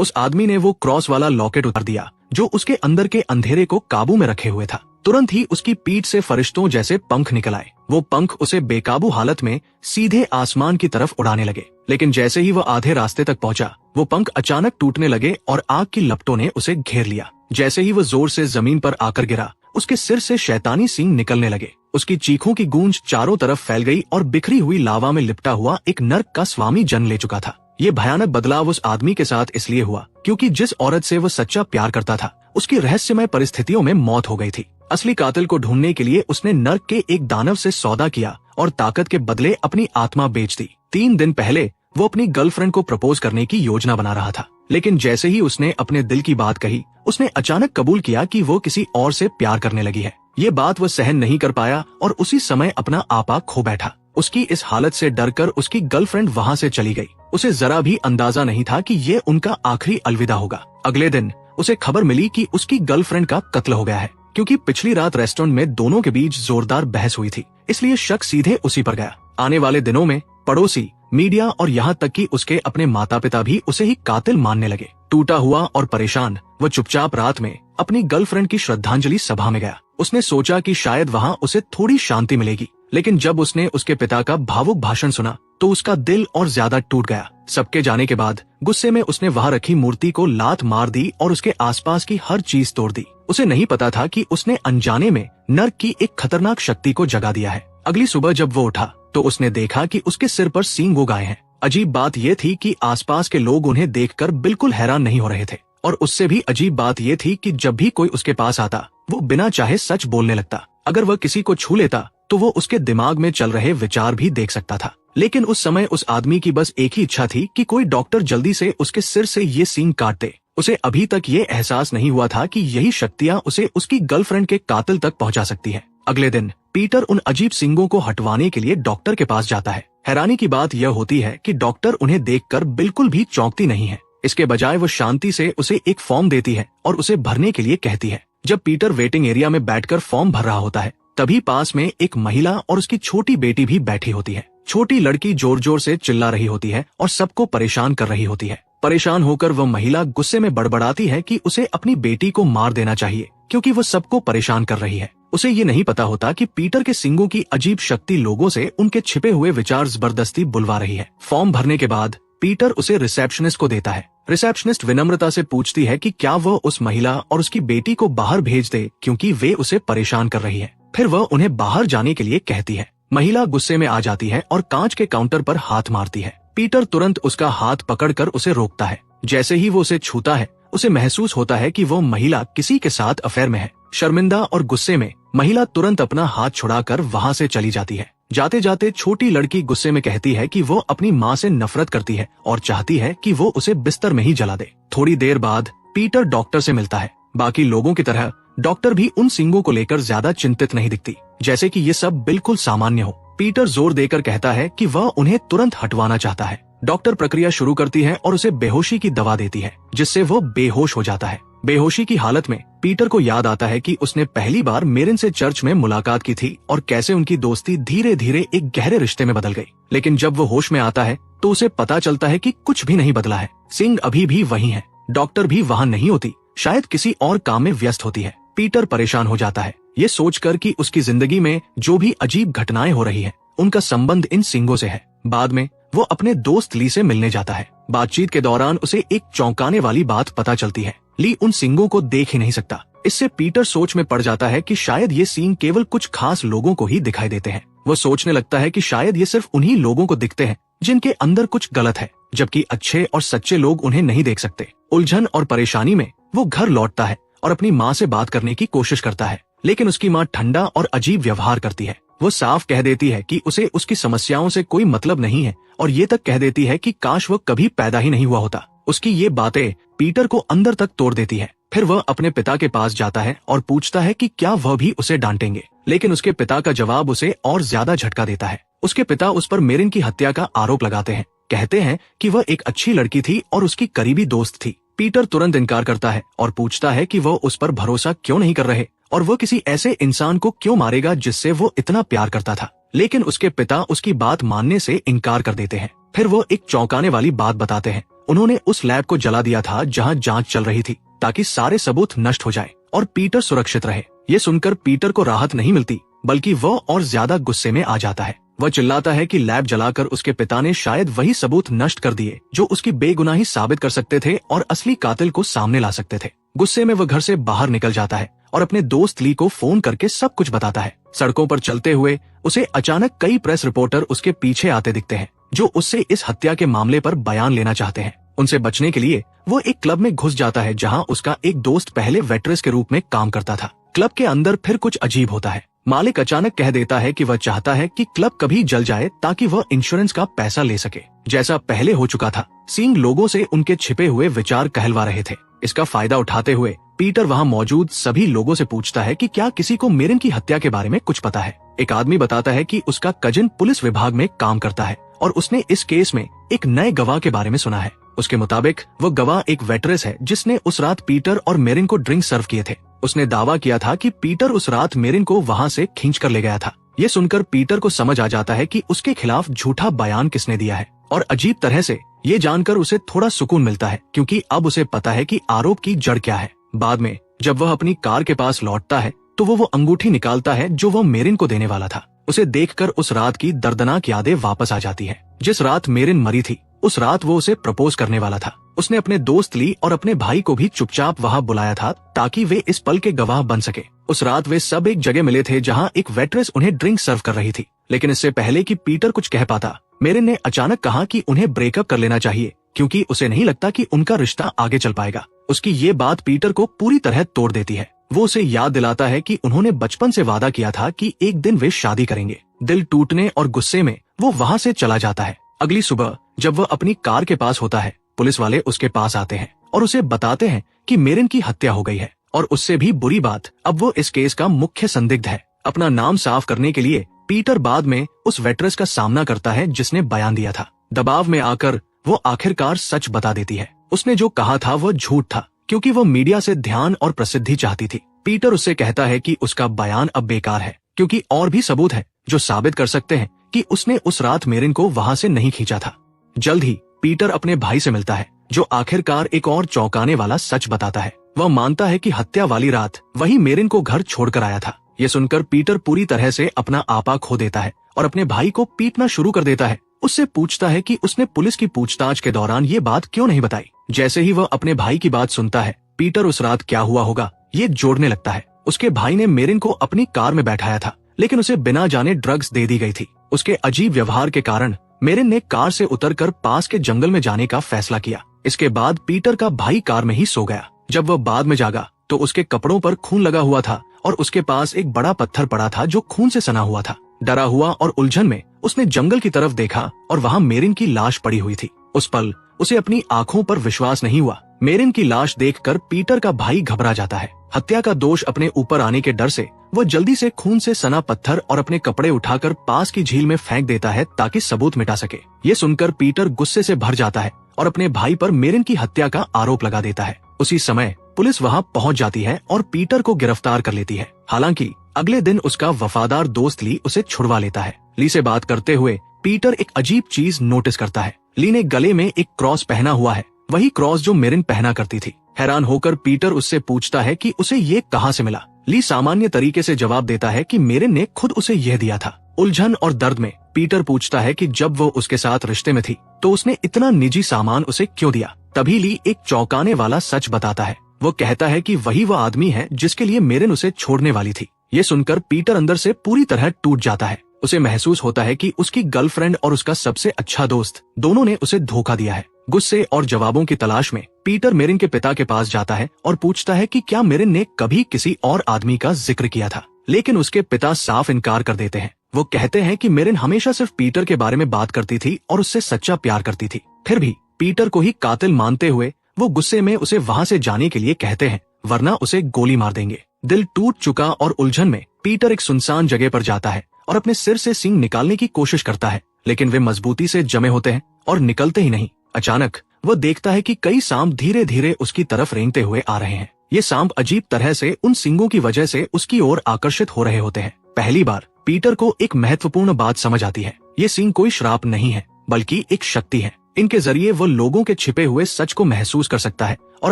उस आदमी ने वो क्रॉस वाला लॉकेट उतार दिया जो उसके अंदर के अंधेरे को काबू में रखे हुए था। तुरंत ही उसकी पीठ से फरिश्तों जैसे पंख निकल आए। वो पंख उसे बेकाबू हालत में सीधे आसमान की तरफ उड़ाने लगे, लेकिन जैसे ही वह आधे रास्ते तक पहुंचा, वो पंख अचानक टूटने लगे और आग की लपटों ने उसे घेर लिया। जैसे ही वो जोर से जमीन पर आकर गिरा, उसके सिर से शैतानी सींग निकलने लगे। उसकी चीखों की गूंज चारों तरफ फैल गई और बिखरी हुई लावा में लिपटा हुआ एक नर्क का स्वामी जन्म ले चुका था। ये भयानक बदलाव उस आदमी के साथ इसलिए हुआ क्योंकि जिस औरत से वो सच्चा प्यार करता था, उसकी रहस्यमय परिस्थितियों में मौत हो गई थी। असली कातिल को ढूंढने के लिए उसने नर्क के एक दानव से सौदा किया और ताकत के बदले अपनी आत्मा बेच दी। 3 दिन पहले वो अपनी गर्लफ्रेंड को प्रपोज करने की योजना बना रहा था, लेकिन जैसे ही उसने अपने दिल की बात कही, उसने अचानक कबूल किया कि वो किसी और से प्यार करने लगी है। ये बात वो सहन नहीं कर पाया और उसी समय अपना आपा खो बैठा। उसकी इस हालत से डरकर उसकी गर्लफ्रेंड वहाँ से चली गई। उसे जरा भी अंदाजा नहीं था कि ये उनका आखिरी अलविदा होगा। अगले दिन उसे खबर मिली कि उसकी गर्लफ्रेंड का कत्ल हो गया है। क्योंकि पिछली रात रेस्टोरेंट में दोनों के बीच जोरदार बहस हुई थी, इसलिए शक सीधे उसी पर गया। आने वाले दिनों में पड़ोसी, मीडिया और यहाँ तक कि उसके अपने माता पिता भी उसे ही कातिल मानने लगे। टूटा हुआ और परेशान वो चुपचाप रात में अपनी गर्लफ्रेंड की श्रद्धांजलि सभा में गया। उसने सोचा कि शायद वहाँ उसे थोड़ी शांति मिलेगी, लेकिन जब उसने उसके पिता का भावुक भाषण सुना तो उसका दिल और ज्यादा टूट गया। सबके जाने के बाद गुस्से में उसने वहाँ रखी मूर्ति को लात मार दी और उसके आसपास की हर चीज तोड़ दी। उसे नहीं पता था कि उसने अनजाने में नर्क की एक खतरनाक शक्ति को जगा दिया है। अगली सुबह जब वो उठा तो उसने देखा कि उसके सिर पर सींग उग आए हैं। अजीब बात ये थी कि आसपास के लोग उन्हें देखकर बिल्कुल हैरान नहीं हो रहे थे, और उससे भी अजीब बात ये थी कि जब भी कोई उसके पास आता, वो बिना चाहे सच बोलने लगता। अगर वह किसी को छू लेता तो वो उसके दिमाग में चल रहे विचार भी देख सकता था। लेकिन उस समय उस आदमी की बस एक ही इच्छा थी कि कोई डॉक्टर जल्दी से उसके सिर से ये सींग काट दे। उसे अभी तक ये एहसास नहीं हुआ था कि यही शक्तियाँ उसे उसकी गर्लफ्रेंड के कातिल तक पहुंचा सकती है। अगले दिन पीटर उन अजीब सींगों को हटवाने के लिए डॉक्टर के पास जाता है। हैरानी की बात यह होती है कि डॉक्टर उन्हें देखकर बिल्कुल भी चौंकती नहीं है। इसके बजाय वो शांति से उसे एक फॉर्म देती है और उसे भरने के लिए कहती है। जब पीटर वेटिंग एरिया में बैठकर फॉर्म भर रहा होता है, तभी पास में एक महिला और उसकी छोटी बेटी भी बैठी होती है। छोटी लड़की जोर जोर से चिल्ला रही होती है और सबको परेशान कर रही होती है। परेशान होकर वह महिला गुस्से में बड़बड़ाती है कि उसे अपनी बेटी को मार देना चाहिए क्योंकि वो सबको परेशान कर रही है। उसे ये नहीं पता होता कि पीटर के सींगों की अजीब शक्ति लोगों से उनके छिपे हुए विचार जबरदस्ती बुलवा रही है। फॉर्म भरने के बाद पीटर उसे रिसेप्शनिस्ट को देता है। रिसेप्शनिस्ट विनम्रता से पूछती है कि क्या वह उस महिला और उसकी बेटी को बाहर भेज दे क्योंकि वे उसे परेशान कर रही है। फिर वह उन्हें बाहर जाने के लिए कहती है। महिला गुस्से में आ जाती है और कांच के काउंटर पर हाथ मारती है। पीटर तुरंत उसका हाथ पकड़कर उसे रोकता है। जैसे ही वो उसे छूता है, उसे महसूस होता है कि वो महिला किसी के साथ अफेयर में है। शर्मिंदा और गुस्से में महिला तुरंत अपना हाथ छुड़ाकर वहाँ से चली जाती है। जाते जाते छोटी लड़की गुस्से में कहती है कि वो अपनी माँ से नफरत करती है और चाहती है कि वो उसे बिस्तर में ही जला दे। थोड़ी देर बाद पीटर डॉक्टर से मिलता है। बाकी लोगों की तरह डॉक्टर भी उन सींगों को लेकर ज्यादा चिंतित नहीं दिखती, जैसे कि ये सब बिल्कुल सामान्य हो। पीटर जोर देकर कहता है कि वह उन्हें तुरंत हटवाना चाहता है। डॉक्टर प्रक्रिया शुरू करती है और उसे बेहोशी की दवा देती है, जिससे वो बेहोश हो जाता है। बेहोशी की हालत में पीटर को याद आता है कि उसने पहली बार मेरिन से चर्च में मुलाकात की थी और कैसे उनकी दोस्ती धीरे धीरे एक गहरे रिश्ते में बदल गई। लेकिन जब वो होश में आता है तो उसे पता चलता है कि कुछ भी नहीं बदला है। सिंह अभी भी वही है। डॉक्टर भी वहाँ नहीं होती, शायद किसी और काम में व्यस्त होती है। पीटर परेशान हो जाता है, ये सोचकर कि उसकी जिंदगी में जो भी अजीब घटनाएं हो रही हैं, उनका संबंध इन सिंगों से है। बाद में वो अपने दोस्त ली से मिलने जाता है। बातचीत के दौरान उसे एक चौंकाने वाली बात पता चलती है। ली उन सिंगों को देख ही नहीं सकता। इससे पीटर सोच में पड़ जाता है कि शायद ये सींग केवल कुछ खास लोगों को ही दिखाई देते हैं। वो सोचने लगता है कि शायद ये सिर्फ उन्हीं लोगों को दिखते हैं जिनके अंदर कुछ गलत है, जबकि अच्छे और सच्चे लोग उन्हें नहीं देख सकते। उलझन और परेशानी में वो घर लौटता है और अपनी माँ से बात करने की कोशिश करता है, लेकिन उसकी माँ ठंडा और अजीब व्यवहार करती है। वो साफ कह देती है कि उसे उसकी समस्याओं से कोई मतलब नहीं है और ये तक कह देती है कि काश वो कभी पैदा ही नहीं हुआ होता। उसकी ये बातें पीटर को अंदर तक तोड़ देती है। फिर वह अपने पिता के पास जाता है और पूछता है कि क्या वह भी उसे डांटेंगे, लेकिन उसके पिता का जवाब उसे और ज्यादा झटका देता है। उसके पिता उस पर मेरिन की हत्या का आरोप लगाते हैं, कहते हैं कि वह एक अच्छी लड़की थी और उसकी करीबी दोस्त थी। पीटर तुरंत इनकार करता है और पूछता है कि वह उस पर भरोसा क्यों नहीं कर रहे और वह किसी ऐसे इंसान को क्यों मारेगा जिससे वो इतना प्यार करता था। लेकिन उसके पिता उसकी बात मानने से इनकार कर देते हैं। फिर वो एक चौंकाने वाली बात बताते हैं उन्होंने उस लैब को जला दिया था जहां जांच चल रही थी, ताकि सारे सबूत नष्ट हो जाए और पीटर सुरक्षित रहे। ये सुनकर पीटर को राहत नहीं मिलती, बल्कि वह और ज्यादा गुस्से में आ जाता है। वह चिल्लाता है कि लैब जलाकर उसके पिता ने शायद वही सबूत नष्ट कर दिए जो उसकी बेगुनाही साबित कर सकते थे और असली कातिल को सामने ला सकते थे। गुस्से में वह घर से बाहर निकल जाता है और अपने दोस्त ली को फोन करके सब कुछ बताता है। सड़कों पर चलते हुए उसे अचानक कई प्रेस रिपोर्टर उसके पीछे आते दिखते हैं, जो उससे इस हत्या के मामले पर बयान लेना चाहते हैं। उनसे बचने के लिए वो एक क्लब में घुस जाता है जहां उसका एक दोस्त पहले वेट्रेस के रूप में काम करता था। क्लब के अंदर फिर कुछ अजीब होता है। मालिक अचानक कह देता है कि वह चाहता है कि क्लब कभी जल जाए ताकि वह इंश्योरेंस का पैसा ले सके, जैसा पहले हो चुका था। सिंह लोगों से उनके छिपे हुए विचार कहलवा रहे थे। इसका फायदा उठाते हुए पीटर वहां मौजूद सभी लोगों से पूछता है कि क्या किसी को मेरिन की हत्या के बारे में कुछ पता है। एक आदमी बताता है कि उसका कजिन पुलिस विभाग में काम करता है और उसने इस केस में एक नए गवाह के बारे में सुना है। उसके मुताबिक वो गवाह एक वेट्रेस है जिसने उस रात पीटर और मेरिन को ड्रिंक सर्व किए थे। उसने दावा किया था कि पीटर उस रात मेरिन को वहां से खींच कर ले गया था। ये सुनकर पीटर को समझ आ जाता है कि उसके खिलाफ झूठा बयान किसने दिया है, और अजीब तरह से ये जानकर उसे थोड़ा सुकून मिलता है, क्योंकि अब उसे पता है कि आरोप की जड़ क्या है। बाद में जब वह अपनी कार के पास लौटता है तो वो अंगूठी निकालता है जो वह मेरिन को देने वाला था। उसे देखकर उस रात की दर्दनाक यादें वापस आ जाती है। जिस रात मेरिन मरी थी उस रात वो उसे प्रपोज करने वाला था। उसने अपने दोस्त ली और अपने भाई को भी चुपचाप वहां बुलाया था ताकि वे इस पल के गवाह बन सके। उस रात वे सब एक जगह मिले थे जहां एक वेट्रेस उन्हें ड्रिंक सर्व कर रही थी। लेकिन इससे पहले कि पीटर कुछ कह पाता, मेरिन ने अचानक कहा कि उन्हें ब्रेकअप कर लेना चाहिए, क्योंकि उसे नहीं लगता कि उनका रिश्ता आगे चल पाएगा। उसकी ये बात पीटर को पूरी तरह तोड़ देती है। वो उसे याद दिलाता है कि उन्होंने बचपन से वादा किया था कि एक दिन वे शादी करेंगे। दिल टूटने और गुस्से में वो वहां से चला जाता है। अगली सुबह जब वह अपनी कार के पास होता है, पुलिस वाले उसके पास आते हैं और उसे बताते हैं कि मेरिन की हत्या हो गई है। और उससे भी बुरी बात, अब वो इस केस का मुख्य संदिग्ध है। अपना नाम साफ करने के लिए पीटर बाद में उस वेट्रेस का सामना करता है जिसने बयान दिया था। दबाव में आकर वो आखिरकार सच बता देती है। उसने जो कहा था वह झूठ था, क्योंकि वो मीडिया से ध्यान और प्रसिद्धि चाहती थी। पीटर उससे कहता है कि उसका बयान अब बेकार है, क्योंकि और भी सबूत है जो साबित कर सकते हैं कि उसने उस रात मेरिन को वहां से नहीं खींचा था। जल्द ही पीटर अपने भाई से मिलता है, जो आखिरकार एक और चौंकाने वाला सच बताता है। वह मानता है कि हत्या वाली रात वही मेरिन को घर छोड़कर आया था। ये सुनकर पीटर पूरी तरह से अपना आपा खो देता है और अपने भाई को पीटना शुरू कर देता है। उससे पूछता है कि उसने पुलिस की पूछताछ के दौरान ये बात क्यों नहीं बताई। जैसे ही वह अपने भाई की बात सुनता है, पीटर उस रात क्या हुआ होगा ये जोड़ने लगता है। उसके भाई ने मेरिन को अपनी कार में बैठाया था, लेकिन उसे बिना जाने ड्रग्स दे दी गई थी। उसके अजीब व्यवहार के कारण मेरिन ने कार से उतरकर पास के जंगल में जाने का फैसला किया। इसके बाद पीटर का भाई कार में ही सो गया। जब वह बाद में जागा तो उसके कपड़ों पर खून लगा हुआ था और उसके पास एक बड़ा पत्थर पड़ा था जो खून से सना हुआ था। डरा हुआ और उलझन में उसने जंगल की तरफ देखा और वहां मेरिन की लाश पड़ी हुई थी। उस पल उसे अपनी आंखों पर विश्वास नहीं हुआ। मेरिन की लाश देखकर पीटर का भाई घबरा जाता है। हत्या का दोष अपने ऊपर आने के डर से वह जल्दी से खून से सना पत्थर और अपने कपड़े उठाकर पास की झील में फेंक देता है ताकि सबूत मिटा सके। ये सुनकर पीटर गुस्से से भर जाता है और अपने भाई पर मेरिन की हत्या का आरोप लगा देता है। उसी समय पुलिस वहां पहुंच जाती है और पीटर को गिरफ्तार कर लेती है। हालांकि अगले दिन उसका वफादार दोस्त ली उसे छुड़वा लेता है। ली से बात करते हुए पीटर एक अजीब चीज नोटिस करता है। ली ने गले में एक क्रॉस पहना हुआ है, वही क्रॉस जो मेरिन पहना करती थी। हैरान होकर पीटर उससे पूछता है कि उसे ये कहां से मिला। ली सामान्य तरीके से जवाब देता है कि मेरिन ने खुद उसे यह दिया था। उलझन और दर्द में पीटर पूछता है कि जब वो उसके साथ रिश्ते में थी तो उसने इतना निजी सामान उसे क्यों दिया। तभी ली एक चौंकाने वाला सच बताता है। वो कहता है कि वही वह आदमी है जिसके लिए मेरिन उसे छोड़ने वाली थी। ये सुनकर पीटर अंदर से पूरी तरह टूट जाता है। उसे महसूस होता है कि उसकी गर्लफ्रेंड और उसका सबसे अच्छा दोस्त दोनों ने उसे धोखा दिया है। गुस्से और जवाबों की तलाश में पीटर मेरिन के पिता के पास जाता है और पूछता है कि क्या मेरिन ने कभी किसी और आदमी का जिक्र किया था। लेकिन उसके पिता साफ इनकार कर देते हैं। वो कहते हैं कि मेरिन हमेशा सिर्फ पीटर के बारे में बात करती थी और उससे सच्चा प्यार करती थी। फिर भी पीटर को ही कातिल मानते हुए वो गुस्से में उसे वहां से जाने के लिए कहते हैं, वरना उसे गोली मार देंगे। दिल टूट चुका और उलझन में पीटर एक सुनसान जगह पर जाता है और अपने सिर से सींग निकालने की कोशिश करता है, लेकिन वे मजबूती से जमे होते हैं और निकलते ही नहीं। अचानक वो देखता है कि कई सांप धीरे धीरे उसकी तरफ रेंगते हुए आ रहे हैं। ये सांप अजीब तरह से उन सींगों की वजह से उसकी ओर आकर्षित हो रहे होते हैं। पहली बार पीटर को एक महत्वपूर्ण बात समझ आती है। ये सींग कोई श्राप नहीं है, बल्कि एक शक्ति है। इनके जरिए वो लोगों के छिपे हुए सच को महसूस कर सकता है और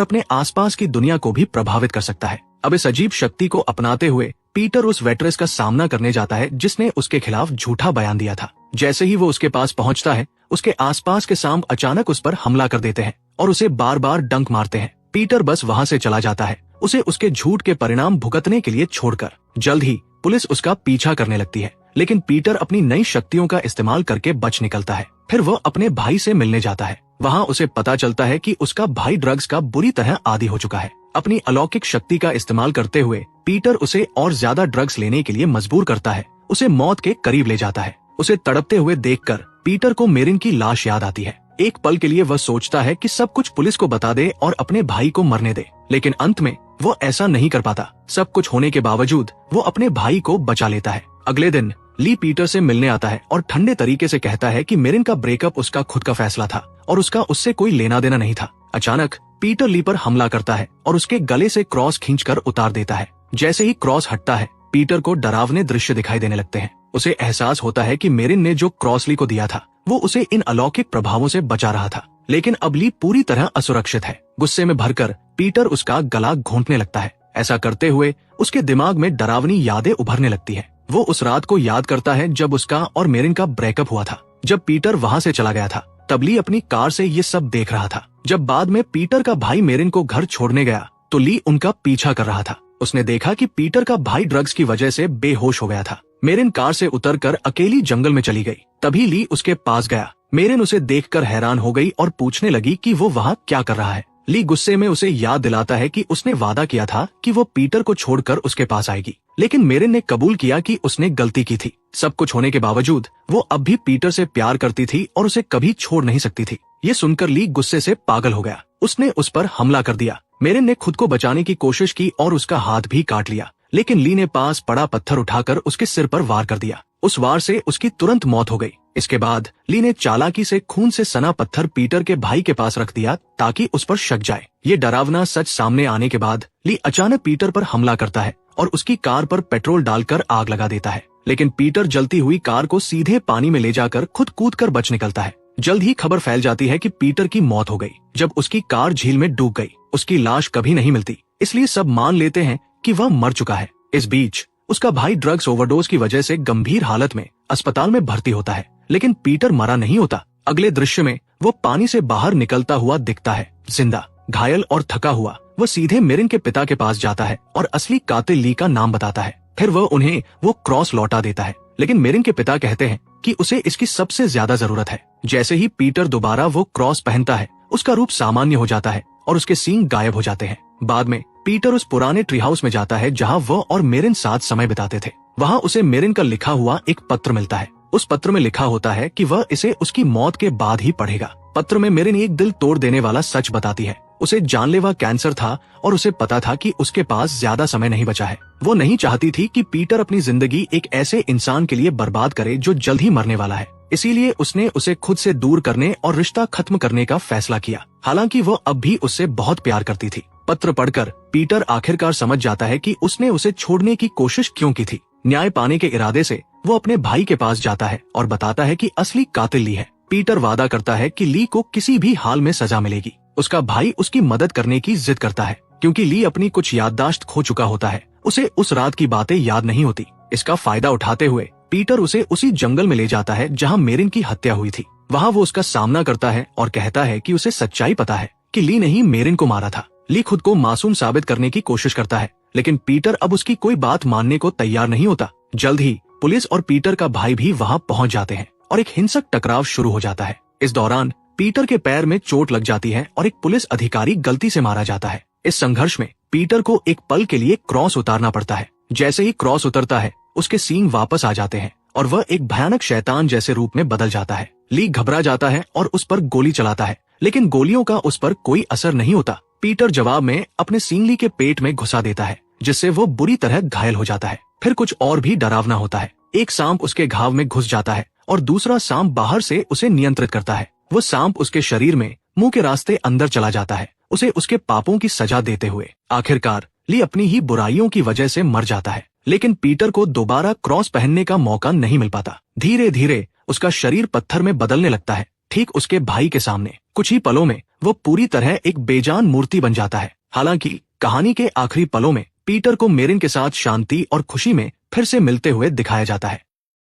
अपने आसपास की दुनिया को भी प्रभावित कर सकता है। अब इस अजीब शक्ति को अपनाते हुए पीटर उस वेट्रेस का सामना करने जाता है जिसने उसके खिलाफ झूठा बयान दिया था। जैसे ही वो उसके पास पहुंचता है, उसके आसपास के सांप अचानक उस पर हमला कर देते हैं और उसे बार बार डंक मारते हैं। पीटर बस वहां से चला जाता है, उसे उसके झूठ के परिणाम भुगतने के लिए छोड़कर। जल्द ही पुलिस उसका पीछा करने लगती है, लेकिन पीटर अपनी नई शक्तियों का इस्तेमाल करके बच निकलता है। फिर वह अपने भाई से मिलने जाता है। वहाँ उसे पता चलता है कि उसका भाई ड्रग्स का बुरी तरह आदी हो चुका है। अपनी अलौकिक शक्ति का इस्तेमाल करते हुए पीटर उसे और ज्यादा ड्रग्स लेने के लिए मजबूर करता है, उसे मौत के करीब ले जाता है। उसे तड़पते हुए देखकर पीटर को मेरिन की लाश याद आती है। एक पल के लिए वह सोचता है कि सब कुछ पुलिस को बता दे और अपने भाई को मरने दे, लेकिन अंत में वो ऐसा नहीं कर पाता। सब कुछ होने के बावजूद वो अपने भाई को बचा लेता है। अगले दिन ली पीटर से मिलने आता है और ठंडे तरीके से कहता है कि मेरिन का ब्रेकअप उसका खुद का फैसला था और उसका उससे कोई लेना देना नहीं था। अचानक पीटर ली पर हमला करता है और उसके गले से क्रॉस खींचकर उतार देता है। जैसे ही क्रॉस हटता है, पीटर को डरावने दृश्य दिखाई देने लगते हैं। उसे एहसास होता है कि मेरिन ने जो क्रॉस ली को दिया था वो उसे इन अलौकिक प्रभावों से बचा रहा था, लेकिन अब ली पूरी तरह असुरक्षित है। गुस्से में भरकर पीटर उसका गला घोंटने लगता है। ऐसा करते हुए उसके दिमाग में डरावनी यादें उभरने लगती है। वो उस रात को याद करता है जब उसका और मेरिन का ब्रेकअप हुआ था। जब पीटर वहाँ से चला गया था तब ली अपनी कार से ये सब देख रहा था। जब बाद में पीटर का भाई मेरिन को घर छोड़ने गया तो ली उनका पीछा कर रहा था। उसने देखा कि पीटर का भाई ड्रग्स की वजह से बेहोश हो गया था। मेरिन कार से उतरकर अकेली जंगल में चली गई। तभी ली उसके पास गया। मेरिन उसे देखकर हैरान हो गई और पूछने लगी कि वो वहाँ क्या कर रहा है। ली गुस्से में उसे याद दिलाता है कि उसने वादा किया था कि वो पीटर को छोड़कर उसके पास आएगी, लेकिन मेरिन ने कबूल किया कि उसने गलती की थी। सब कुछ होने के बावजूद वो अब भी पीटर से प्यार करती थी और उसे कभी छोड़ नहीं सकती थी। ये सुनकर ली गुस्से से पागल हो गया। उसने उस पर हमला कर दिया। मेरिन ने खुद को बचाने की कोशिश की और उसका हाथ भी काट लिया, लेकिन ली ने पास पड़ा पत्थर उठाकर उसके सिर पर वार कर दिया। उस वार से उसकी तुरंत मौत हो गई। इसके बाद ली ने चालाकी से खून से सना पत्थर पीटर के भाई के पास रख दिया ताकि उस पर शक जाए। ये डरावना सच सामने आने के बाद ली अचानक पीटर पर हमला करता है और उसकी कार पर पेट्रोल डालकर आग लगा देता है, लेकिन पीटर जलती हुई कार को सीधे पानी में ले जाकर खुद कूदकर बच निकलता है। जल्द ही खबर फैल जाती है कि पीटर की मौत हो गई। जब उसकी कार झील में डूब गई, उसकी लाश कभी नहीं मिलती, इसलिए सब मान लेते हैं कि वह मर चुका है। इस बीच उसका भाई ड्रग्स ओवरडोज की वजह से गंभीर हालत में अस्पताल में भर्ती होता है, लेकिन पीटर मरा नहीं होता। अगले दृश्य में वो पानी से बाहर निकलता हुआ दिखता है, जिंदा, घायल और थका हुआ। वो सीधे मेरिन के पिता के पास जाता है और असली कातिल ली का नाम बताता है। फिर वह उन्हें वो क्रॉस लौटा देता है, लेकिन मेरिन के पिता कहते हैं कि उसे इसकी सबसे ज्यादा जरूरत है। जैसे ही पीटर दोबारा वो क्रॉस पहनता है, उसका रूप सामान्य हो जाता है और उसके सींग गायब हो जाते हैं। बाद में पीटर उस पुराने ट्री हाउस में जाता है जहाँ वो और मेरिन साथ समय बिताते थे। वहाँ उसे मेरिन का लिखा हुआ एक पत्र मिलता है। उस पत्र में लिखा होता है कि वह इसे उसकी मौत के बाद ही पढ़ेगा। पत्र में मेरिन एक दिल तोड़ देने वाला सच बताती है। उसे जानलेवा कैंसर था और उसे पता था कि उसके पास ज्यादा समय नहीं बचा है। वो नहीं चाहती थी कि पीटर अपनी जिंदगी एक ऐसे इंसान के लिए बर्बाद करे जो जल्द ही मरने वाला है। इसीलिए उसने उसे खुद से दूर करने और रिश्ता खत्म करने का फैसला किया। हालांकि वो अब भी उससे बहुत प्यार करती थी। पत्र पढ़कर पीटर आखिरकार समझ जाता है कि उसने उसे छोड़ने की कोशिश क्यों की थी। न्याय पाने के इरादे से वो अपने भाई के पास जाता है और बताता है कि असली कातिल ली है। पीटर वादा करता है कि ली को किसी भी हाल में सजा मिलेगी। उसका भाई उसकी मदद करने की जिद करता है, क्योंकि ली अपनी कुछ याददाश्त खो चुका होता है। उसे उस रात की बातें याद नहीं होती। इसका फायदा उठाते हुए पीटर उसे उसी जंगल में ले जाता है जहाँ मेरिन की हत्या हुई थी। वहाँ वो उसका सामना करता है और कहता है कि उसे सच्चाई पता है कि ली ने ही मेरिन को मारा था। ली खुद को मासूम साबित करने की कोशिश करता है, लेकिन पीटर अब उसकी कोई बात मानने को तैयार नहीं होता। जल्द ही पुलिस और पीटर का भाई भी वहाँ पहुँच जाते हैं और एक हिंसक टकराव शुरू हो जाता है। इस दौरान पीटर के पैर में चोट लग जाती है और एक पुलिस अधिकारी गलती से मारा जाता है। इस संघर्ष में पीटर को एक पल के लिए क्रॉस उतारना पड़ता है। जैसे ही क्रॉस उतरता है, उसके सींग वापस आ जाते हैं और वह एक भयानक शैतान जैसे रूप में बदल जाता है। ली घबरा जाता है और उस पर गोली चलाता है, लेकिन गोलियों का उस पर कोई असर नहीं होता। पीटर जवाब में अपने सींग ली के पेट में घुसा देता है, जिससे वो बुरी तरह घायल हो जाता है। फिर कुछ और भी डरावना होता है। एक सांप उसके घाव में घुस जाता है और दूसरा सांप बाहर से उसे नियंत्रित करता है। वो सांप उसके शरीर में मुंह के रास्ते अंदर चला जाता है, उसे उसके पापों की सजा देते हुए। आखिरकार ली अपनी ही बुराइयों की वजह से मर जाता है, लेकिन पीटर को दोबारा क्रॉस पहनने का मौका नहीं मिल पाता। धीरे धीरे उसका शरीर पत्थर में बदलने लगता है। ठीक उसके भाई के सामने। कुछ ही पलों में वो पूरी तरह एक बेजान मूर्ति बन जाता है। हालांकि कहानी के आखिरी पलों में पीटर को मेरिन के साथ शांति और खुशी में फिर से मिलते हुए दिखाया जाता है।